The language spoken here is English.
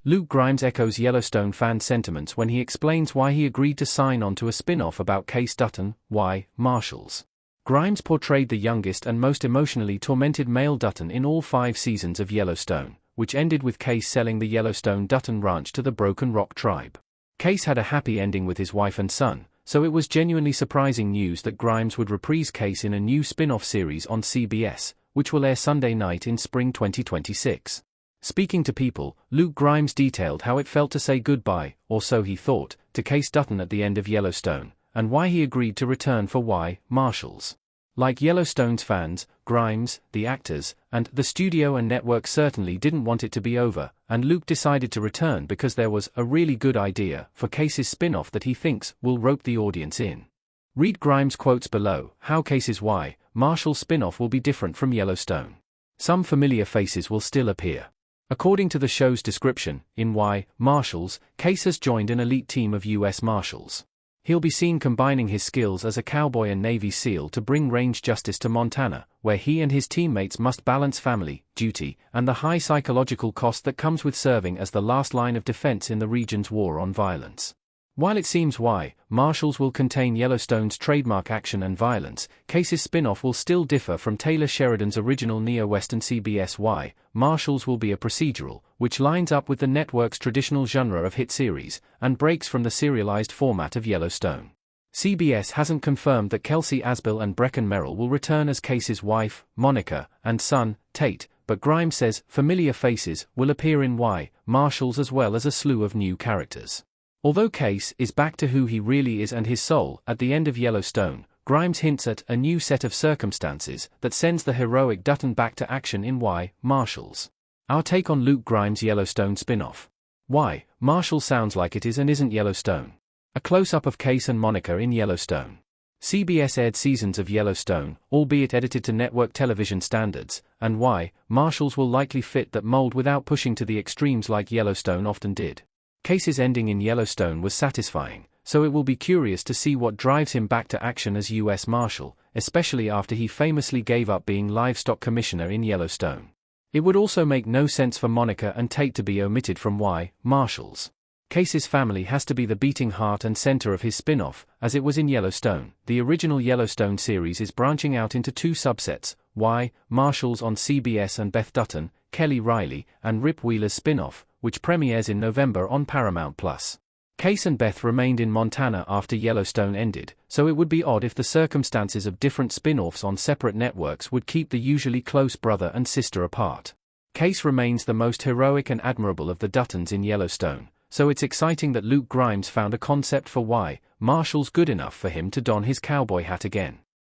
Luke Grimes echoes Yellowstone fan sentiments when he explains why he agreed to sign on to a spin-off about Case Dutton, why, Marshals. Grimes portrayed the youngest and most emotionally tormented male Dutton in all 5 seasons of Yellowstone, which ended with Case selling the Yellowstone Dutton Ranch to the Broken Rock tribe. Case had a happy ending with his wife and son, so it was genuinely surprising news that Grimes would reprise Case in a new spin-off series on CBS, which will air Sunday night in spring 2026. Speaking to People, Luke Grimes detailed how it felt to say goodbye, or so he thought, to Case Dutton at the end of Yellowstone, and why he agreed to return for why, Marshals. Like Yellowstone's fans, Grimes, the actors, and the studio and network certainly didn't want it to be over, and Luke decided to return because there was a really good idea for Case's spin-off that he thinks will rope the audience in. Read Grimes' quotes below. How Case's Why, Marshals spin-off will be different from Yellowstone. Some familiar faces will still appear. According to the show's description, in Why, Marshals, Case has joined an elite team of U.S. Marshals. He'll be seen combining his skills as a cowboy and Navy SEAL to bring range justice to Montana, where he and his teammates must balance family, duty, and the high psychological cost that comes with serving as the last line of defense in the region's war on violence. While it seems Why, Marshals will contain Yellowstone's trademark action and violence, Case's spin-off will still differ from Taylor Sheridan's original neo-western CBS Why, Marshals will be a procedural, which lines up with the network's traditional genre of hit series, and breaks from the serialized format of Yellowstone. CBS hasn't confirmed that Kelsey Asbill and Brecken Merrill will return as Case's wife, Monica, and son, Tate, but Grimes says familiar faces will appear in Why, Marshals as well as a slew of new characters. Although Case is back to who he really is and his soul at the end of Yellowstone, Grimes hints at a new set of circumstances that sends the heroic Dutton back to action in Why, Marshals. Our take on Luke Grimes' Yellowstone spin-off. Why, Marshals sounds like it is and isn't Yellowstone. A close-up of Case and Monica in Yellowstone. CBS aired seasons of Yellowstone, albeit edited to network television standards, and Why, Marshals will likely fit that mold without pushing to the extremes like Yellowstone often did. Case's ending in Yellowstone was satisfying, so it will be curious to see what drives him back to action as U.S. Marshal, especially after he famously gave up being livestock commissioner in Yellowstone. It would also make no sense for Monica and Tate to be omitted from Why, Marshals. Case's family has to be the beating heart and center of his spin-off, as it was in Yellowstone. The original Yellowstone series is branching out into 2 subsets, Why, Marshals on CBS and Beth Dutton, Kelly Riley, and Rip Wheeler's spin-off, which premieres in November on Paramount+. Case and Beth remained in Montana after Yellowstone ended, so it would be odd if the circumstances of different spin-offs on separate networks would keep the usually close brother and sister apart. Case remains the most heroic and admirable of the Duttons in Yellowstone, so it's exciting that Luke Grimes found a concept for Why, Marshals good enough for him to don his cowboy hat again.